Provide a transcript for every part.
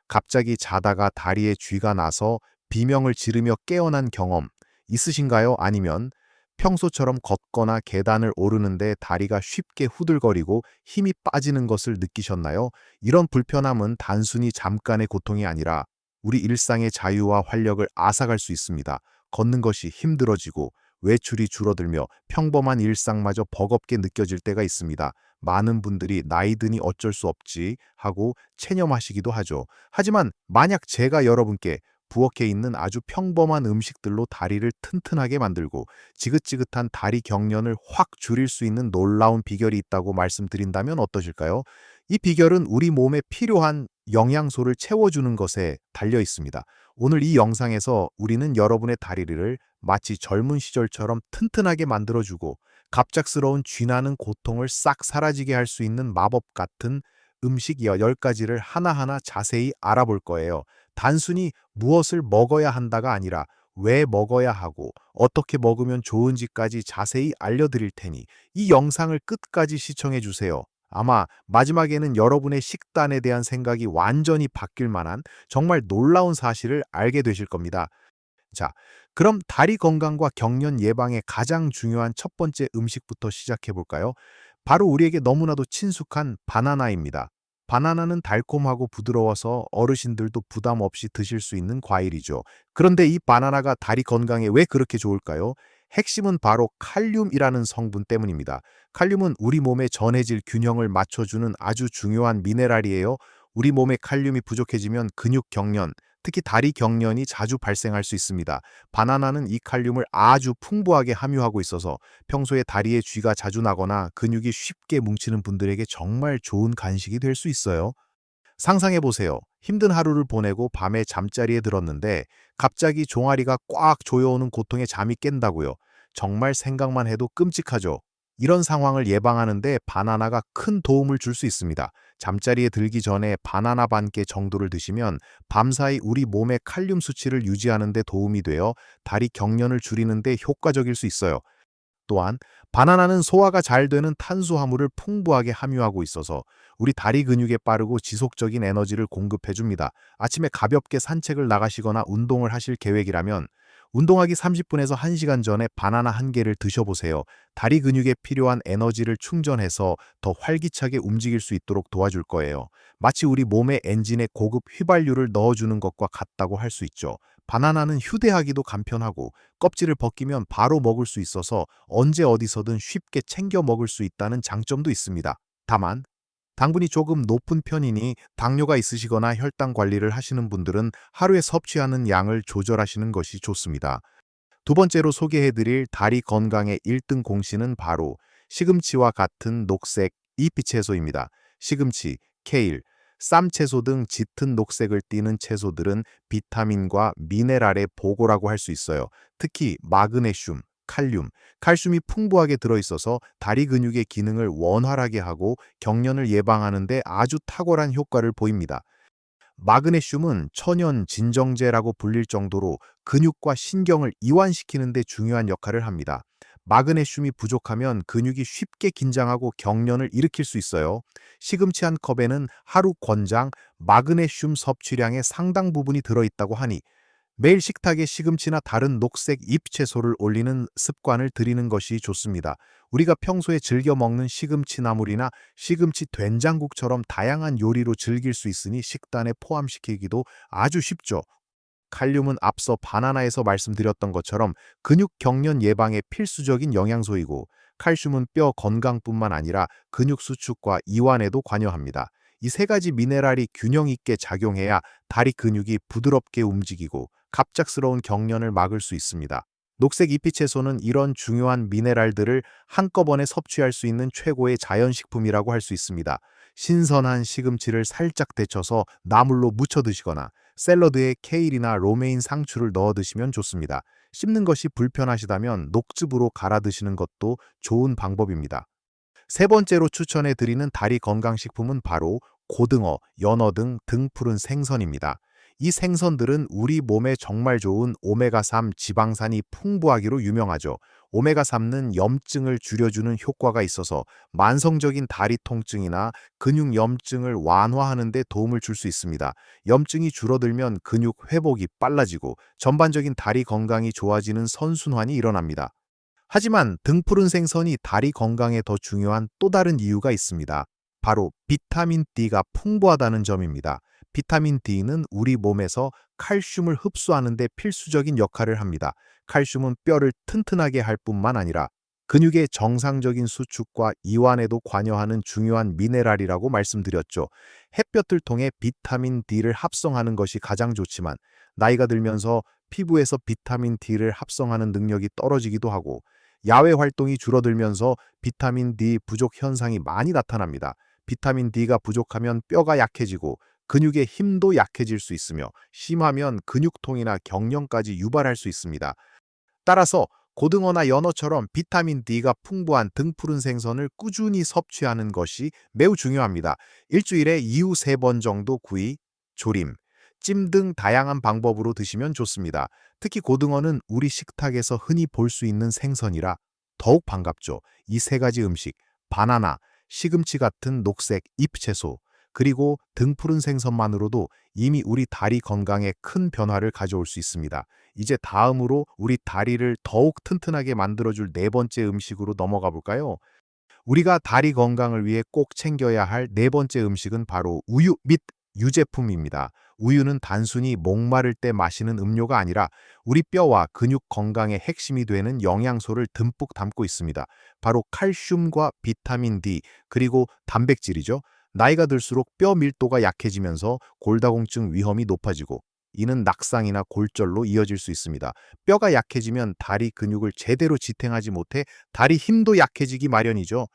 갑자기 자다가 다리에 쥐가 나서 비명을 지르며 깨어난 경험 있으신가요? 아니면 평소처럼 걷거나 계단을 오르는데 다리가 쉽게 후들거리고 힘이 빠지는 것을 느끼셨나요? 이런 불편함은 단순히 잠깐의 고통이 아니라 우리 일상의 자유와 활력을 앗아갈 수 있습니다. 걷는 것이 힘들어지고 외출이 줄어들며 평범한 일상마저 버겁게 느껴질 때가 있습니다. 많은 분들이 나이 드니 어쩔 수 없지 하고 체념하시기도 하죠. 하지만 만약 제가 여러분께 부엌에 있는 아주 평범한 음식들로 다리를 튼튼하게 만들고 지긋지긋한 다리 경련을 확 줄일 수 있는 놀라운 비결이 있다고 말씀드린다면 어떠실까요? 이 비결은 우리 몸에 필요한 영양소를 채워주는 것에 달려 있습니다. 오늘 이 영상에서 우리는 여러분의 다리를 마치 젊은 시절처럼 튼튼하게 만들어주고 갑작스러운 쥐나는 고통을 싹 사라지게 할 수 있는 마법 같은 음식 10가지를 하나하나 자세히 알아볼 거예요. 단순히 무엇을 먹어야 한다가 아니라 왜 먹어야 하고 어떻게 먹으면 좋은지까지 자세히 알려드릴 테니 이 영상을 끝까지 시청해 주세요. 아마 마지막에는 여러분의 식단에 대한 생각이 완전히 바뀔 만한 정말 놀라운 사실을 알게 되실 겁니다. 자, 그럼 다리 건강과 경련 예방에 가장 중요한 첫 번째 음식부터 시작해 볼까요? 바로 우리에게 너무나도 친숙한 바나나입니다. 바나나는 달콤하고 부드러워서 어르신들도 부담 없이 드실 수 있는 과일이죠. 그런데 이 바나나가 다리 건강에 왜 그렇게 좋을까요? 핵심은 바로 칼륨이라는 성분 때문입니다. 칼륨은 우리 몸의 전해질 균형을 맞춰주는 아주 중요한 미네랄이에요. 우리 몸에 칼륨이 부족해지면 근육 경련, 특히 다리 경련이 자주 발생할 수 있습니다. 바나나는 이 칼륨을 아주 풍부하게 함유하고 있어서 평소에 다리에 쥐가 자주 나거나 근육이 쉽게 뭉치는 분들에게 정말 좋은 간식이 될 수 있어요. 상상해 보세요. 힘든 하루를 보내고 밤에 잠자리에 들었는데 갑자기 종아리가 꽉 조여오는 고통에 잠이 깬다고요. 정말 생각만 해도 끔찍하죠. 이런 상황을 예방하는데 바나나가 큰 도움을 줄 수 있습니다. 잠자리에 들기 전에 바나나 반 개 정도를 드시면 밤사이 우리 몸의 칼륨 수치를 유지하는 데 도움이 되어 다리 경련을 줄이는 데 효과적일 수 있어요. 또한 바나나는 소화가 잘 되는 탄수화물을 풍부하게 함유하고 있어서 우리 다리 근육에 빠르고 지속적인 에너지를 공급해 줍니다. 아침에 가볍게 산책을 나가시거나 운동을 하실 계획이라면 운동하기 30분에서 1시간 전에 바나나 한 개를 드셔보세요. 다리 근육에 필요한 에너지를 충전해서 더 활기차게 움직일 수 있도록 도와줄 거예요. 마치 우리 몸의 엔진에 고급 휘발유를 넣어주는 것과 같다고 할 수 있죠. 바나나는 휴대하기도 간편하고 껍질을 벗기면 바로 먹을 수 있어서 언제 어디서든 쉽게 챙겨 먹을 수 있다는 장점도 있습니다. 다만 당분이 조금 높은 편이니 당뇨가 있으시거나 혈당 관리를 하시는 분들은 하루에 섭취하는 양을 조절하시는 것이 좋습니다. 두 번째로 소개해드릴 다리 건강의 1등 공신은 바로 시금치와 같은 녹색 잎채소입니다. 시금치, 케일, 쌈채소 등 짙은 녹색을 띠는 채소들은 비타민과 미네랄의 보고라고 할 수 있어요. 특히 마그네슘, 칼륨, 칼슘이 풍부하게 들어있어서 다리 근육의 기능을 원활하게 하고 경련을 예방하는 데 아주 탁월한 효과를 보입니다. 마그네슘은 천연 진정제라고 불릴 정도로 근육과 신경을 이완시키는 데 중요한 역할을 합니다. 마그네슘이 부족하면 근육이 쉽게 긴장하고 경련을 일으킬 수 있어요. 시금치 한 컵에는 하루 권장 마그네슘 섭취량의 상당 부분이 들어있다고 하니 매일 식탁에 시금치나 다른 녹색 잎채소를 올리는 습관을 들이는 것이 좋습니다. 우리가 평소에 즐겨 먹는 시금치 나물이나 시금치 된장국처럼 다양한 요리로 즐길 수 있으니 식단에 포함시키기도 아주 쉽죠. 칼륨은 앞서 바나나에서 말씀드렸던 것처럼 근육 경련 예방에 필수적인 영양소이고 칼슘은 뼈 건강뿐만 아니라 근육 수축과 이완에도 관여합니다. 이 세 가지 미네랄이 균형 있게 작용해야 다리 근육이 부드럽게 움직이고 갑작스러운 경련을 막을 수 있습니다. 녹색 잎채소는 이런 중요한 미네랄들을 한꺼번에 섭취할 수 있는 최고의 자연식품이라고 할 수 있습니다. 신선한 시금치를 살짝 데쳐서 나물로 무쳐 드시거나 샐러드에 케일이나 로메인 상추를 넣어 드시면 좋습니다. 씹는 것이 불편하시다면 녹즙으로 갈아 드시는 것도 좋은 방법입니다. 세 번째로 추천해 드리는 다리 건강식품은 바로 고등어, 연어 등 등푸른 생선입니다. 이 생선들은 우리 몸에 정말 좋은 오메가3 지방산이 풍부하기로 유명하죠. 오메가3는 염증을 줄여주는 효과가 있어서 만성적인 다리 통증이나 근육 염증을 완화하는 데 도움을 줄 수 있습니다. 염증이 줄어들면 근육 회복이 빨라지고 전반적인 다리 건강이 좋아지는 선순환이 일어납니다. 하지만 등푸른 생선이 다리 건강에 더 중요한 또 다른 이유가 있습니다. 바로 비타민 D가 풍부하다는 점입니다. 비타민 D는 우리 몸에서 칼슘을 흡수하는 데 필수적인 역할을 합니다. 칼슘은 뼈를 튼튼하게 할 뿐만 아니라 근육의 정상적인 수축과 이완에도 관여하는 중요한 미네랄이라고 말씀드렸죠. 햇볕을 통해 비타민 D를 합성하는 것이 가장 좋지만 나이가 들면서 피부에서 비타민 D를 합성하는 능력이 떨어지기도 하고 야외 활동이 줄어들면서 비타민 D 부족 현상이 많이 나타납니다. 비타민 D가 부족하면 뼈가 약해지고 근육의 힘도 약해질 수 있으며 심하면 근육통이나 경련까지 유발할 수 있습니다. 따라서 고등어나 연어처럼 비타민 D가 풍부한 등푸른 생선을 꾸준히 섭취하는 것이 매우 중요합니다. 일주일에 이후 3번 정도 구이, 조림, 찜 등 다양한 방법으로 드시면 좋습니다. 특히 고등어는 우리 식탁에서 흔히 볼 수 있는 생선이라 더욱 반갑죠. 이 3가지 음식, 바나나, 시금치 같은 녹색 잎채소, 그리고 등푸른 생선만으로도 이미 우리 다리 건강에 큰 변화를 가져올 수 있습니다. 이제 다음으로 우리 다리를 더욱 튼튼하게 만들어줄 4번째 음식으로 넘어가 볼까요? 우리가 다리 건강을 위해 꼭 챙겨야 할 4번째 음식은 바로 우유 및 유제품입니다. 우유는 단순히 목마를 때 마시는 음료가 아니라 우리 뼈와 근육 건강의 핵심이 되는 영양소를 듬뿍 담고 있습니다. 바로 칼슘과 비타민 D, 그리고 단백질이죠. 나이가 들수록 뼈 밀도가 약해지면서 골다공증 위험이 높아지고 이는 낙상이나 골절로 이어질 수 있습니다. 뼈가 약해지면 다리 근육을 제대로 지탱하지 못해 다리 힘도 약해지기 마련이죠.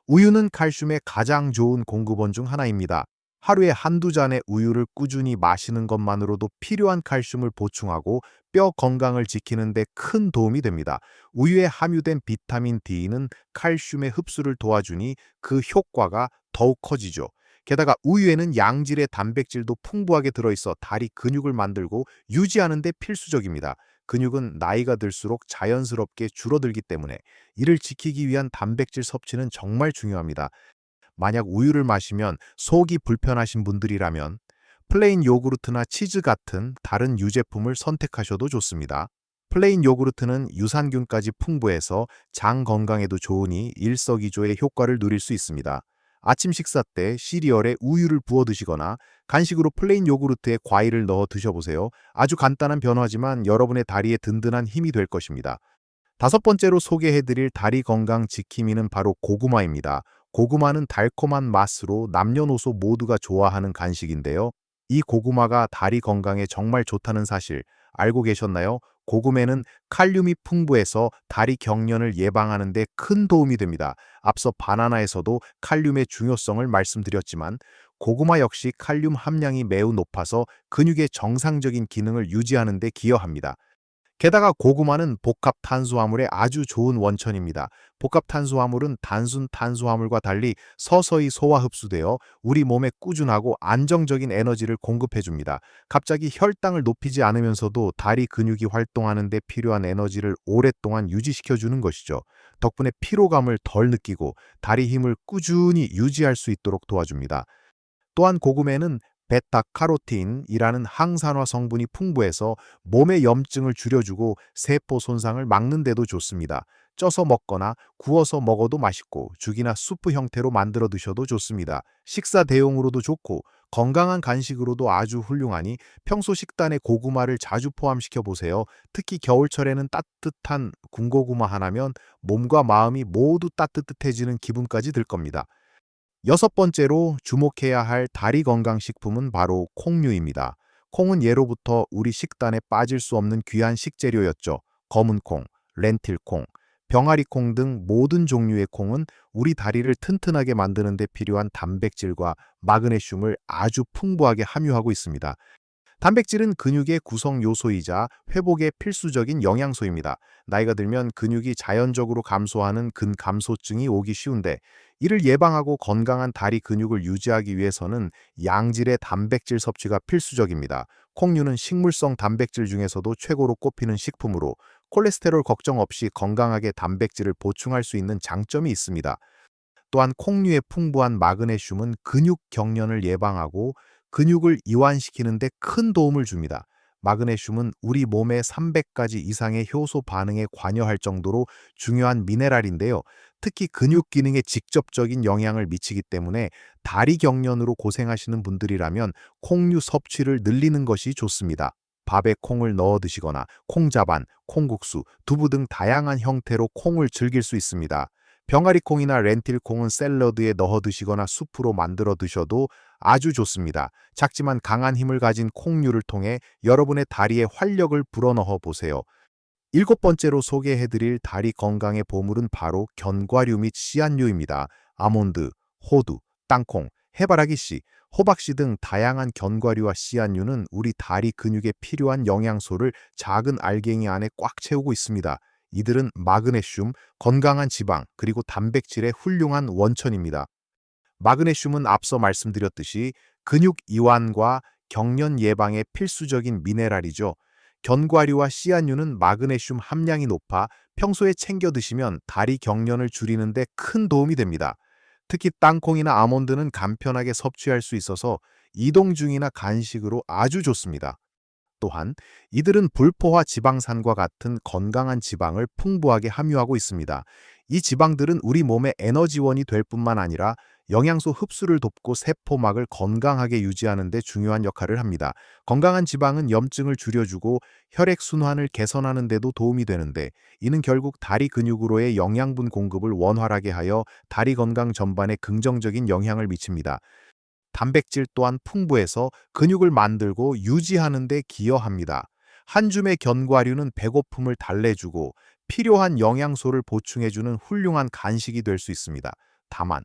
우유는 칼슘의 가장 좋은 공급원 중 하나입니다. 하루에 한두 잔의 우유를 꾸준히 마시는 것만으로도 필요한 칼슘을 보충하고 뼈 건강을 지키는 데 큰 도움이 됩니다. 우유에 함유된 비타민 D는 칼슘의 흡수를 도와주니 그 효과가 더욱 커지죠. 게다가 우유에는 양질의 단백질도 풍부하게 들어있어 다리 근육을 만들고 유지하는 데 필수적입니다. 근육은 나이가 들수록 자연스럽게 줄어들기 때문에 이를 지키기 위한 단백질 섭취는 정말 중요합니다. 만약 우유를 마시면 속이 불편하신 분들이라면 플레인 요구르트나 치즈 같은 다른 유제품을 선택하셔도 좋습니다. 플레인 요구르트는 유산균까지 풍부해서 장 건강에도 좋으니 일석이조의 효과를 누릴 수 있습니다. 아침 식사 때 시리얼에 우유를 부어 드시거나 간식으로 플레인 요구르트에 과일을 넣어 드셔보세요. 아주 간단한 변화지만 여러분의 다리에 든든한 힘이 될 것입니다. 5번째로 소개해드릴 다리 건강 지킴이는 바로 고구마입니다. 고구마는 달콤한 맛으로 남녀노소 모두가 좋아하는 간식인데요. 이 고구마가 다리 건강에 정말 좋다는 사실 알고 계셨나요? 고구마는 칼륨이 풍부해서 다리 경련을 예방하는 데 큰 도움이 됩니다. 앞서 바나나에서도 칼륨의 중요성을 말씀드렸지만 고구마 역시 칼륨 함량이 매우 높아서 근육의 정상적인 기능을 유지하는 데 기여합니다. 게다가 고구마는 복합 탄수화물의 아주 좋은 원천입니다. 복합 탄수화물은 단순 탄수화물과 달리 서서히 소화 흡수되어 우리 몸에 꾸준하고 안정적인 에너지를 공급해줍니다. 갑자기 혈당을 높이지 않으면서도 다리 근육이 활동하는 데 필요한 에너지를 오랫동안 유지시켜주는 것이죠. 덕분에 피로감을 덜 느끼고 다리 힘을 꾸준히 유지할 수 있도록 도와줍니다. 또한 고구마에는 베타카로틴이라는 항산화 성분이 풍부해서 몸의 염증을 줄여주고 세포 손상을 막는 데도 좋습니다. 쪄서 먹거나 구워서 먹어도 맛있고 죽이나 수프 형태로 만들어 드셔도 좋습니다. 식사 대용으로도 좋고 건강한 간식으로도 아주 훌륭하니 평소 식단에 고구마를 자주 포함시켜 보세요. 특히 겨울철에는 따뜻한 군고구마 하나면 몸과 마음이 모두 따뜻해지는 기분까지 들 겁니다. 6번째로 주목해야 할 다리 건강 식품은 바로 콩류입니다. 콩은 예로부터 우리 식단에 빠질 수 없는 귀한 식재료였죠. 검은 콩, 렌틸콩, 병아리콩 등 모든 종류의 콩은 우리 다리를 튼튼하게 만드는 데 필요한 단백질과 마그네슘을 아주 풍부하게 함유하고 있습니다. 단백질은 근육의 구성 요소이자 회복에 필수적인 영양소입니다. 나이가 들면 근육이 자연적으로 감소하는 근감소증이 오기 쉬운데, 이를 예방하고 건강한 다리 근육을 유지하기 위해서는 양질의 단백질 섭취가 필수적입니다. 콩류는 식물성 단백질 중에서도 최고로 꼽히는 식품으로 콜레스테롤 걱정 없이 건강하게 단백질을 보충할 수 있는 장점이 있습니다. 또한 콩류의 풍부한 마그네슘은 근육 경련을 예방하고 근육을 이완시키는 데 큰 도움을 줍니다. 마그네슘은 우리 몸의 300가지 이상의 효소 반응에 관여할 정도로 중요한 미네랄인데요. 특히 근육 기능에 직접적인 영향을 미치기 때문에 다리 경련으로 고생하시는 분들이라면 콩류 섭취를 늘리는 것이 좋습니다. 밥에 콩을 넣어 드시거나 콩자반, 콩국수, 두부 등 다양한 형태로 콩을 즐길 수 있습니다. 병아리콩이나 렌틸콩은 샐러드에 넣어 드시거나 수프로 만들어 드셔도 아주 좋습니다. 작지만 강한 힘을 가진 콩류를 통해 여러분의 다리에 활력을 불어넣어 보세요. 일곱 번째로 소개해드릴 다리 건강의 보물은 바로 견과류 및 씨앗류입니다. 아몬드, 호두, 땅콩, 해바라기씨, 호박씨 등 다양한 견과류와 씨앗류는 우리 다리 근육에 필요한 영양소를 작은 알갱이 안에 꽉 채우고 있습니다. 이들은 마그네슘, 건강한 지방, 그리고 단백질의 훌륭한 원천입니다. 마그네슘은 앞서 말씀드렸듯이 근육 이완과 경련 예방에 필수적인 미네랄이죠. 견과류와 씨앗류는 마그네슘 함량이 높아 평소에 챙겨 드시면 다리 경련을 줄이는 데 큰 도움이 됩니다. 특히 땅콩이나 아몬드는 간편하게 섭취할 수 있어서 이동 중이나 간식으로 아주 좋습니다. 또한 이들은 불포화 지방산과 같은 건강한 지방을 풍부하게 함유하고 있습니다. 이 지방들은 우리 몸의 에너지원이 될 뿐만 아니라 영양소 흡수를 돕고 세포막을 건강하게 유지하는 데 중요한 역할을 합니다. 건강한 지방은 염증을 줄여주고 혈액순환을 개선하는 데도 도움이 되는데, 이는 결국 다리 근육으로의 영양분 공급을 원활하게 하여 다리 건강 전반에 긍정적인 영향을 미칩니다. 단백질 또한 풍부해서 근육을 만들고 유지하는 데 기여합니다. 한 줌의 견과류는 배고픔을 달래주고 필요한 영양소를 보충해주는 훌륭한 간식이 될 수 있습니다. 다만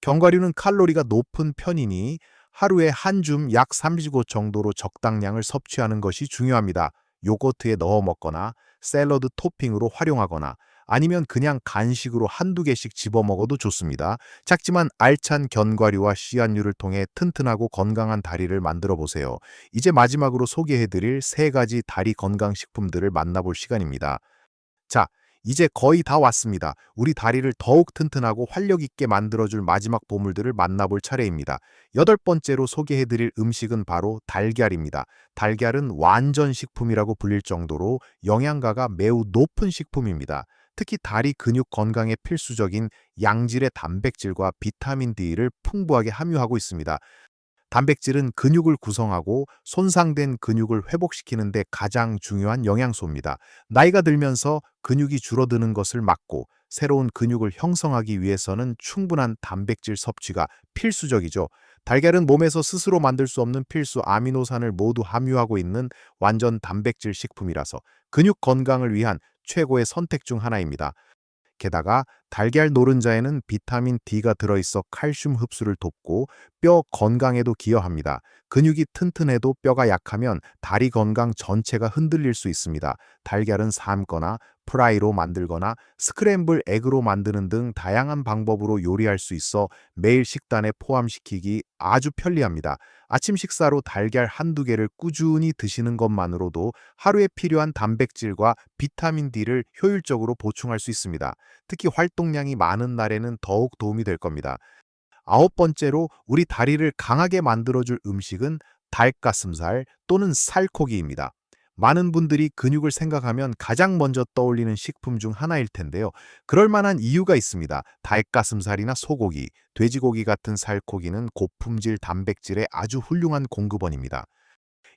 견과류는 칼로리가 높은 편이니 하루에 한 줌 약 35 정도로 적당량을 섭취하는 것이 중요합니다. 요거트에 넣어 먹거나 샐러드 토핑으로 활용하거나 아니면 그냥 간식으로 한두 개씩 집어 먹어도 좋습니다. 작지만 알찬 견과류와 씨앗류를 통해 튼튼하고 건강한 다리를 만들어 보세요. 이제 마지막으로 소개해드릴 세 가지 다리 건강 식품들을 만나볼 시간입니다. 자, 이제 거의 다 왔습니다. 우리 다리를 더욱 튼튼하고 활력 있게 만들어줄 마지막 보물들을 만나볼 차례입니다. 여덟 번째로 소개해드릴 음식은 바로 달걀입니다. 달걀은 완전 식품이라고 불릴 정도로 영양가가 매우 높은 식품입니다. 특히 다리 근육 건강에 필수적인 양질의 단백질과 비타민 D를 풍부하게 함유하고 있습니다. 단백질은 근육을 구성하고 손상된 근육을 회복시키는 데 가장 중요한 영양소입니다. 나이가 들면서 근육이 줄어드는 것을 막고 새로운 근육을 형성하기 위해서는 충분한 단백질 섭취가 필수적이죠. 달걀은 몸에서 스스로 만들 수 없는 필수 아미노산을 모두 함유하고 있는 완전 단백질 식품이라서 근육 건강을 위한 최고의 선택 중 하나입니다. 게다가 달걀 노른자에는 비타민 D가 들어있어 칼슘 흡수를 돕고 뼈 건강에도 기여합니다. 근육이 튼튼해도 뼈가 약하면 다리 건강 전체가 흔들릴 수 있습니다. 달걀은 삶거나 프라이로 만들거나 스크램블 에그로 만드는 등 다양한 방법으로 요리할 수 있어 매일 식단에 포함시키기 아주 편리합니다. 아침 식사로 달걀 한두 개를 꾸준히 드시는 것만으로도 하루에 필요한 단백질과 비타민 D를 효율적으로 보충할 수 있습니다. 특히 활동량이 많은 날에는 더욱 도움이 될 겁니다. 아홉 번째로 우리 다리를 강하게 만들어줄 음식은 닭가슴살 또는 살코기입니다. 많은 분들이 근육을 생각하면 가장 먼저 떠올리는 식품 중 하나일 텐데요. 그럴 만한 이유가 있습니다. 닭가슴살이나 소고기, 돼지고기 같은 살코기는 고품질 단백질의 아주 훌륭한 공급원입니다.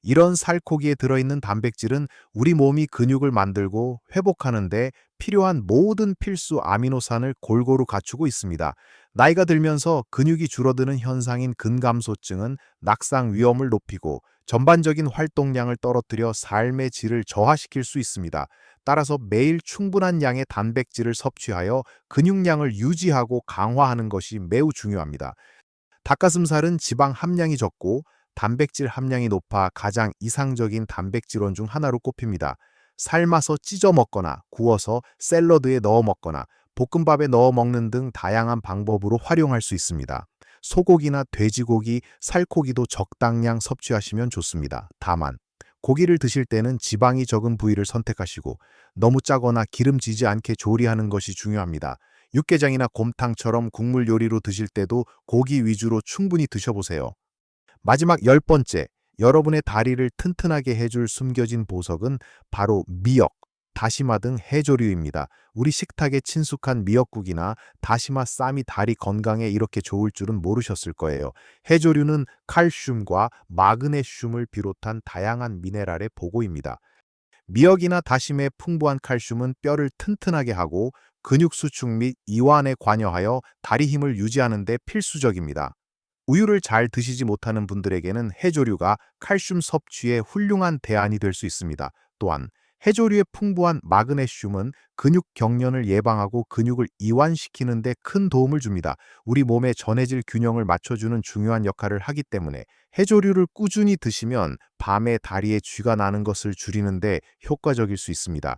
이런 살코기에 들어있는 단백질은 우리 몸이 근육을 만들고 회복하는 데 필요한 모든 필수 아미노산을 골고루 갖추고 있습니다. 나이가 들면서 근육이 줄어드는 현상인 근감소증은 낙상 위험을 높이고 전반적인 활동량을 떨어뜨려 삶의 질을 저하시킬 수 있습니다. 따라서 매일 충분한 양의 단백질을 섭취하여 근육량을 유지하고 강화하는 것이 매우 중요합니다. 닭가슴살은 지방 함량이 적고 단백질 함량이 높아 가장 이상적인 단백질원 중 하나로 꼽힙니다. 삶아서 찢어 먹거나 구워서 샐러드에 넣어 먹거나 볶음밥에 넣어 먹는 등 다양한 방법으로 활용할 수 있습니다. 소고기나 돼지고기, 살코기도 적당량 섭취하시면 좋습니다. 다만 고기를 드실 때는 지방이 적은 부위를 선택하시고 너무 짜거나 기름지지 않게 조리하는 것이 중요합니다. 육개장이나 곰탕처럼 국물 요리로 드실 때도 고기 위주로 충분히 드셔보세요. 마지막 10번째, 여러분의 다리를 튼튼하게 해줄 숨겨진 보석은 바로 미역, 다시마 등 해조류입니다. 우리 식탁에 친숙한 미역국이나 다시마 쌈이 다리 건강에 이렇게 좋을 줄은 모르셨을 거예요. 해조류는 칼슘과 마그네슘을 비롯한 다양한 미네랄의 보고입니다. 미역이나 다심의 풍부한 칼슘은 뼈를 튼튼하게 하고 근육 수축 및 이완에 관여하여 다리 힘을 유지하는 데 필수적입니다. 우유를 잘 드시지 못하는 분들에게는 해조류가 칼슘 섭취에 훌륭한 대안이 될 수 있습니다. 또한 해조류의 풍부한 마그네슘은 근육 경련을 예방하고 근육을 이완시키는 데 큰 도움을 줍니다. 우리 몸의 전해질 균형을 맞춰주는 중요한 역할을 하기 때문에 해조류를 꾸준히 드시면 밤에 다리에 쥐가 나는 것을 줄이는 데 효과적일 수 있습니다.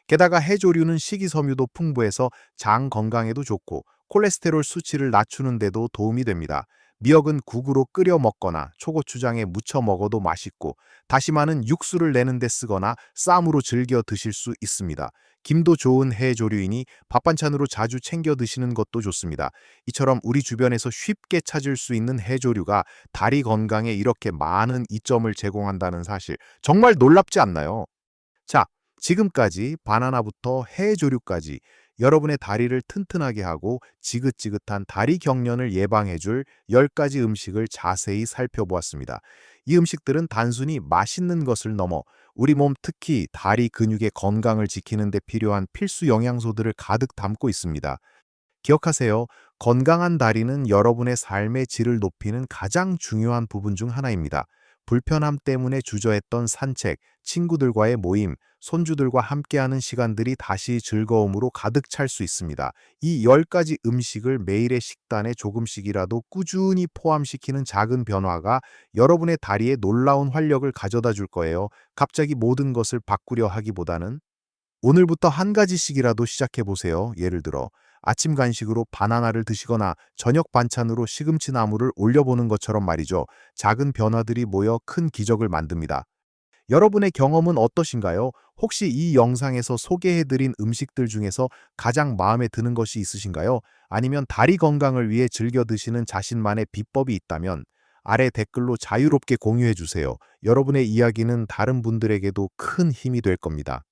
게다가 해조류는 식이섬유도 풍부해서 장 건강에도 좋고 콜레스테롤 수치를 낮추는 데도 도움이 됩니다. 미역은 국으로 끓여 먹거나 초고추장에 무쳐 먹어도 맛있고 다시마는 육수를 내는 데 쓰거나 쌈으로 즐겨 드실 수 있습니다. 김도 좋은 해조류이니 밥 반찬으로 자주 챙겨 드시는 것도 좋습니다. 이처럼 우리 주변에서 쉽게 찾을 수 있는 해조류가 다리 건강에 이렇게 많은 이점을 제공한다는 사실 정말 놀랍지 않나요? 자, 지금까지 바나나부터 해조류까지 여러분의 다리를 튼튼하게 하고 지긋지긋한 다리 경련을 예방해줄 10가지 음식을 자세히 살펴보았습니다. 이 음식들은 단순히 맛있는 것을 넘어 우리 몸 특히 다리 근육의 건강을 지키는 데 필요한 필수 영양소들을 가득 담고 있습니다. 기억하세요. 건강한 다리는 여러분의 삶의 질을 높이는 가장 중요한 부분 중 하나입니다. 불편함 때문에 주저했던 산책, 친구들과의 모임, 손주들과 함께하는 시간들이 다시 즐거움으로 가득 찰 수 있습니다. 이 10가지 음식을 매일의 식단에 조금씩이라도 꾸준히 포함시키는 작은 변화가 여러분의 다리에 놀라운 활력을 가져다 줄 거예요. 갑자기 모든 것을 바꾸려 하기보다는 오늘부터 한 가지씩이라도 시작해 보세요. 예를 들어 아침 간식으로 바나나를 드시거나 저녁 반찬으로 시금치 나물을 올려보는 것처럼 말이죠. 작은 변화들이 모여 큰 기적을 만듭니다. 여러분의 경험은 어떠신가요? 혹시 이 영상에서 소개해드린 음식들 중에서 가장 마음에 드는 것이 있으신가요? 아니면 다리 건강을 위해 즐겨 드시는 자신만의 비법이 있다면 아래 댓글로 자유롭게 공유해 주세요. 여러분의 이야기는 다른 분들에게도 큰 힘이 될 겁니다.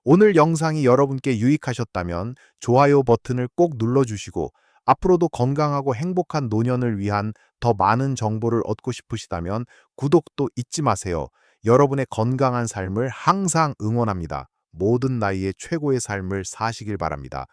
오늘 영상이 여러분께 유익하셨다면 좋아요 버튼을 꼭 눌러주시고 앞으로도 건강하고 행복한 노년을 위한 더 많은 정보를 얻고 싶으시다면 구독도 잊지 마세요. 여러분의 건강한 삶을 항상 응원합니다. 모든 나이에 최고의 삶을 사시길 바랍니다.